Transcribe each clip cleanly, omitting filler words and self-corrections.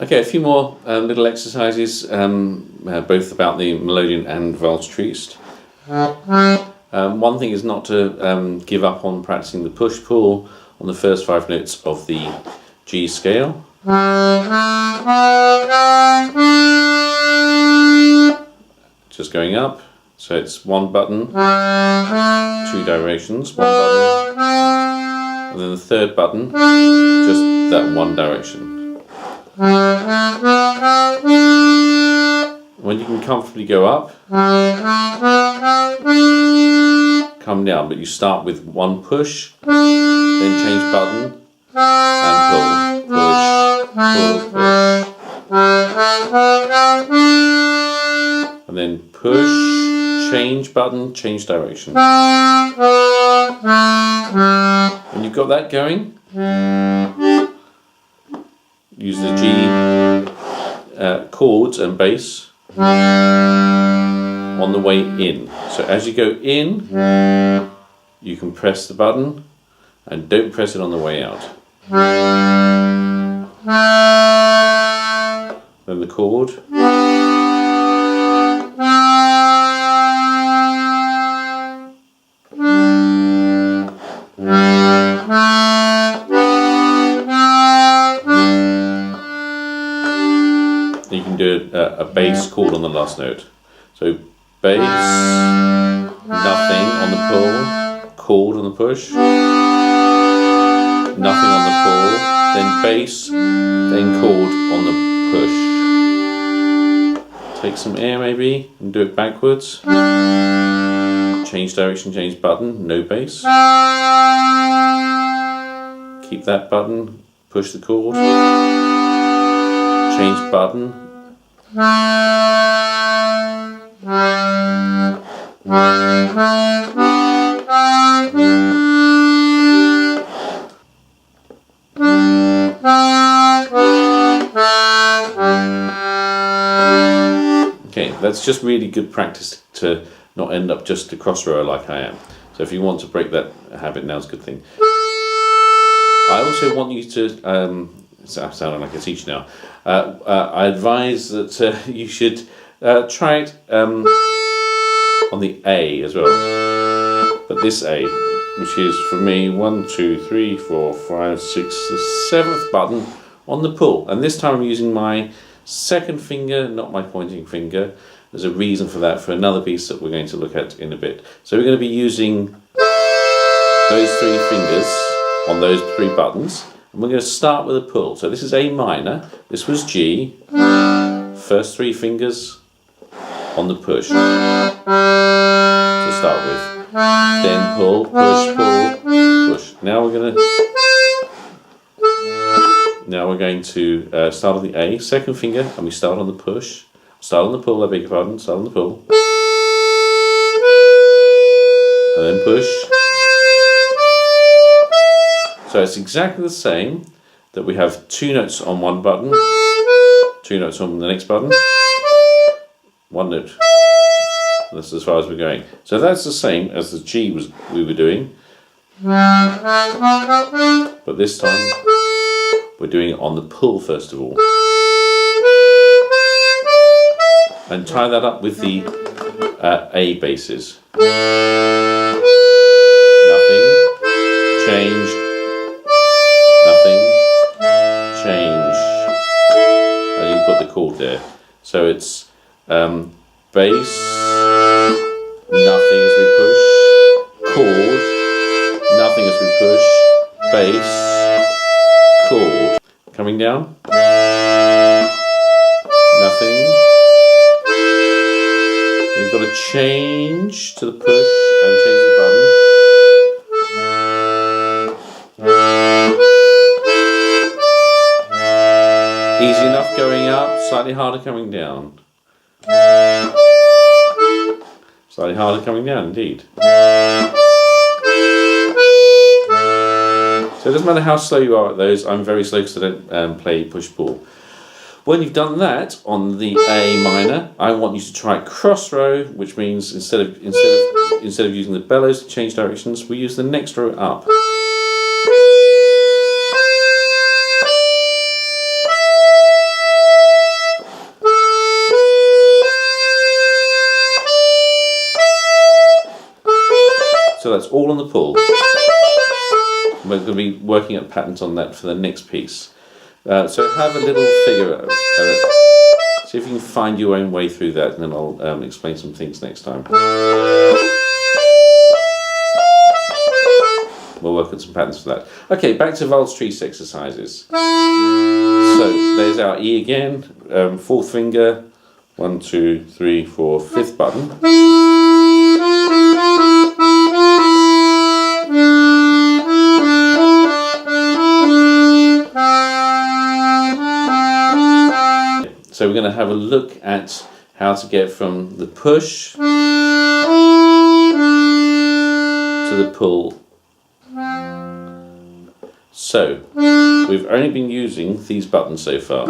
Okay, a few more little exercises, both about the melodeon and Valse Triste. One thing is not to give up on practicing the push-pull on the first 5 notes of the G scale. Just going up, so it's one button, 2 directions, one button, and then the third button, just that one direction. When you can comfortably go up, come down, but you start with one push, then change button, and pull, push, pull, push. And then push, change button, change direction. When you've got that going, use the G chords and bass on the way in. So as you go in, you can press the button and don't press it on the way out. Then the chord. You can do a bass chord on the last note. So bass, nothing on the pull, chord on the push, nothing on the pull, then bass, then chord on the push. Take some air maybe and do it backwards. Change direction, change button, no bass. Keep that button, push the chord. Change button. Okay, that's just really good practice to not end up just a cross rower like I am. So if you want to break that habit, now's a good thing. I also want you to, I'm sounding like a teacher now, I advise that you should try it on the A as well. But this A, which is for me 1, 2, 3, 4, 5, 6, the 7th button on the pull. And this time I'm using my second finger, not my pointing finger. There's a reason for that for another piece that we're going to look at in a bit. So we're going to be using those 3 fingers on those 3 buttons. And we're going to start with a pull. So this is A minor, this was G, first 3 fingers on the push to start with. Then pull, push, pull, push. Now we're going to start on the A, second finger, and we start on the push. Start on the pull, I beg your pardon, start on the pull. And then push. So it's exactly the same that we have 2 notes on one button, 2 notes on the next button, 1 note. That's as far as we're going. So that's the same as the G we were doing. But this time we're doing it on the pull first of all. And tie that up with the A basses. Nothing, change, nothing, change. And you put the chord there. So it's bass, nothing as we push, chord, nothing as we push, bass, chord. Coming down, nothing. You've got to change to the push and change the button. Easy enough going up, slightly harder coming down. Slightly harder coming down indeed. So it doesn't matter how slow you are at those. I'm very slow because I don't play push-pull. When you've done that on the A minor, I want you to try cross row, which means instead of using the bellows to change directions, we use the next row up. So that's all on the pull. We're going to be working at patterns on that for the next piece. So have a little figure. See if you can find your own way through that, and then I'll explain some things next time. We'll work on some patterns for that. Okay, back to Valse Triste exercises. So there's our E again, fourth finger, 1, 2, 3, 4, fifth button. So we're going to have a look at how to get from the push to the pull. So we've only been using these buttons so far.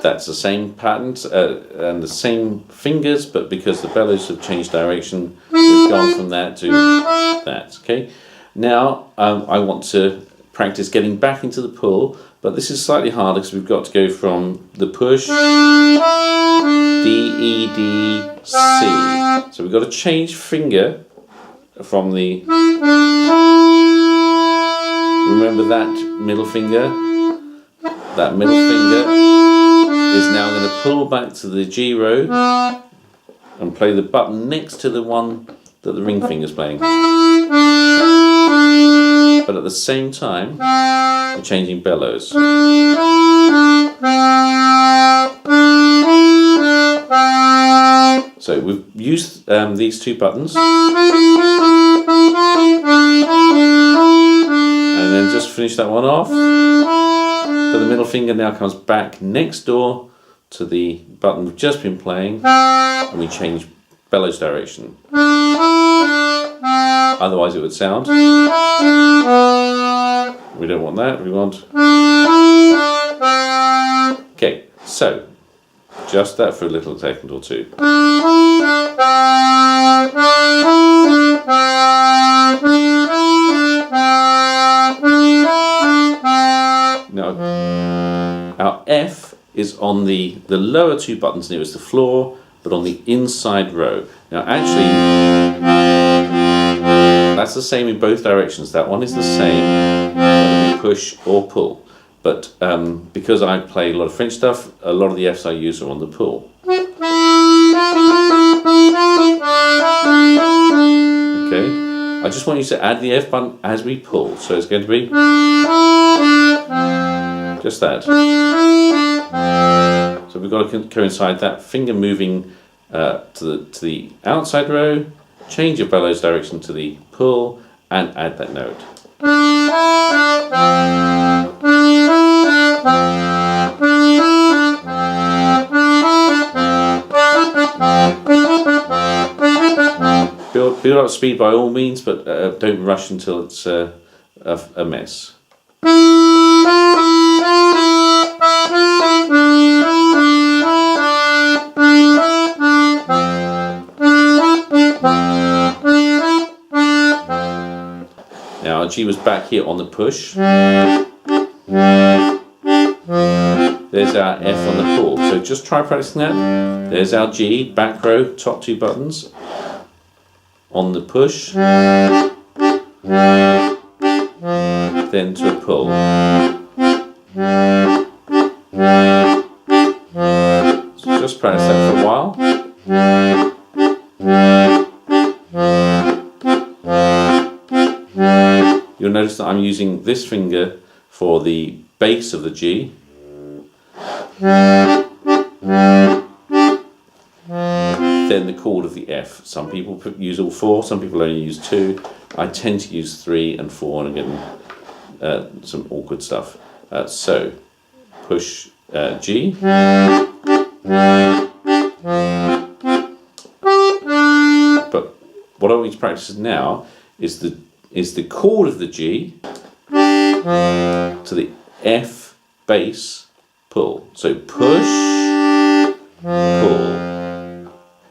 That's the same patterns and the same fingers, but because the bellows have changed direction, we've gone from that to that. Okay. Now I want to practice getting back into the pull, but this is slightly harder because we've got to go from the push, D, E, D, C. So we've got to change finger from the, remember that middle finger? That middle finger is now going to pull back to the G row and play the button next to the one that the ring finger is playing. But at the same time, we're changing bellows. So we've used these two buttons, and then just finish that one off. But the middle finger now comes back next door to the button we've just been playing, and we change bellows direction. Otherwise it would sound. We don't want that, we want. Okay, so just that for a little second or two. Now, our F is on the lower two buttons nearest the floor, but on the inside row. Now actually, that's the same in both directions. That one is the same whether we push or pull. But because I play a lot of French stuff, a lot of the Fs I use are on the pull. Okay, I just want you to add the F button as we pull. So it's going to be just that. So we've got to coincide that finger moving to the outside row, change your bellows direction to the pull, and add that note. Build up speed by all means, but don't rush until it's a mess. Now our G was back here on the push. There's our F on the pull. So just try practicing that. There's our G, back row, top two buttons. On the push. Then to a pull. So just practice that for a while. You'll notice that I'm using this finger for the base of the G. Then the chord of the F. Some people use all four, some people only use two. I tend to use 3 and 4 and again some awkward stuff. So push G. But what I want you to practice now is the chord of the G to the F bass pull. So push, pull.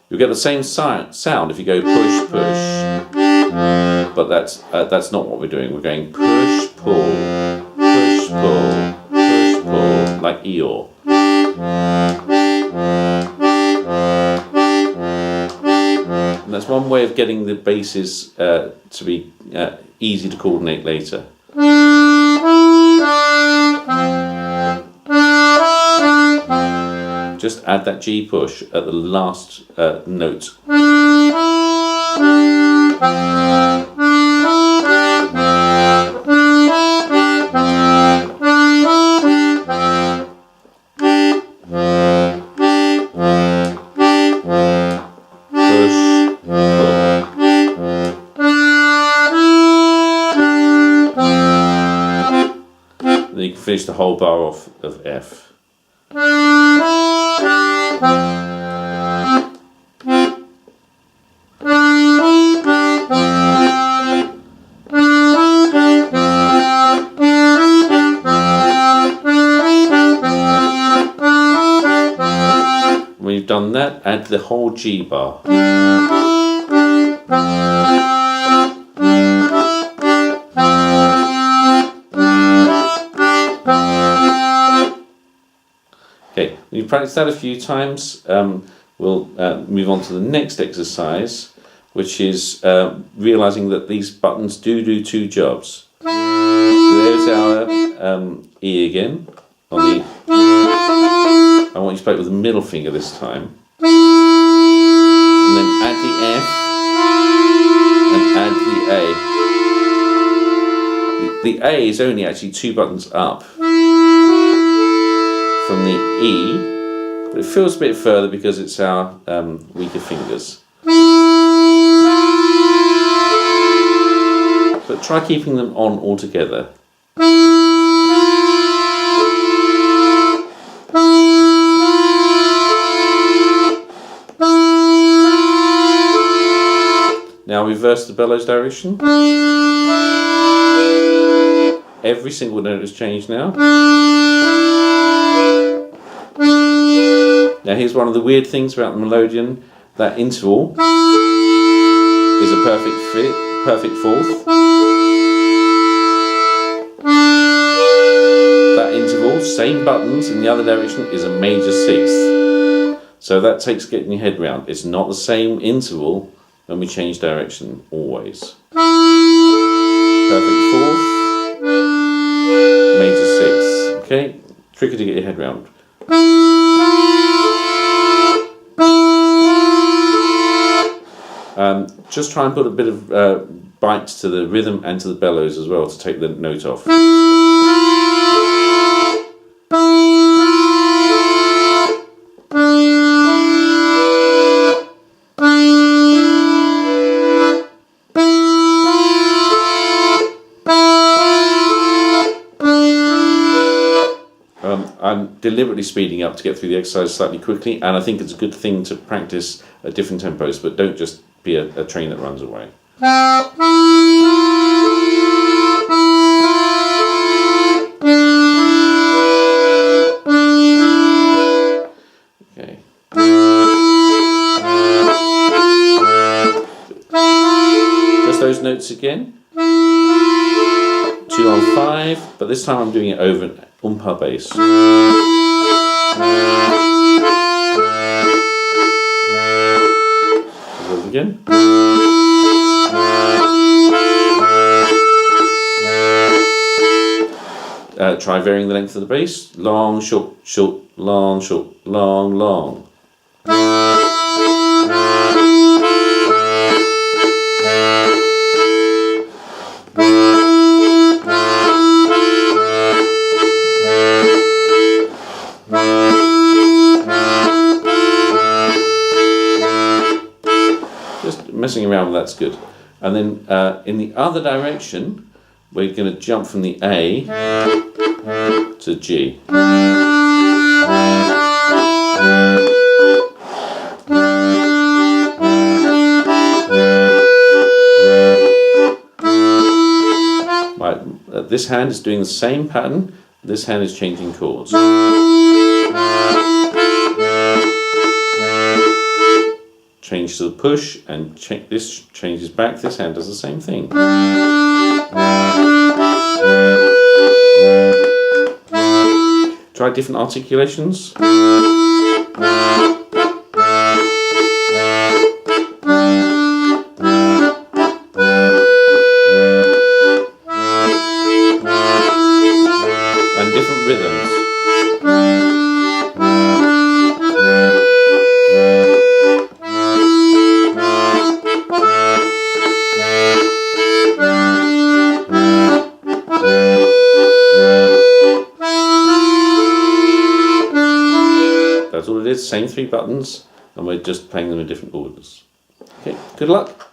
You'll get the same sound if you go push, push. But that's not what we're doing. We're going push, pull, push, pull, push, pull, like Eeyore. getting the basses to be easy to coordinate later. Just add that G push at the last note. Then you can finish the whole bar off of F. When you've done that, add the whole G bar. Okay, when you practice that a few times, we'll move on to the next exercise, which is realizing that these buttons do two jobs. There's our E again. On the, I want you to play it with the middle finger this time. And then add the F and add the A. The A is only actually 2 buttons up from the E, but it feels a bit further because it's our weaker fingers. But try keeping them on all together. Now reverse the bellows direction. Every single note has changed now. Now here's one of the weird things about the melodeon. That interval is a perfect fit, perfect fourth. That interval, same buttons in the other direction, is a major sixth. So that takes getting your head round. It's not the same interval when we change direction, always. Perfect fourth, major sixth. Okay, tricky to get your head round. Just try and put a bit of bite to the rhythm and to the bellows as well to take the note off. I'm deliberately speeding up to get through the exercise slightly quickly, and I think it's a good thing to practice at different tempos, but don't just be a train that runs away. Okay. Just those notes again. 2 on 5, but this time I'm doing it over an umpa bass. Again. Try varying the length of the bass. Long, short, short, long, short, long, long. Messing around with that's good. And then in the other direction, we're going to jump from the A to G. Right, this hand is doing the same pattern, this hand is changing chords. Change to the push, and this changes back. This hand does the same thing. Try different articulations. same 3 buttons, and we're just playing them in different orders. Okay, good luck.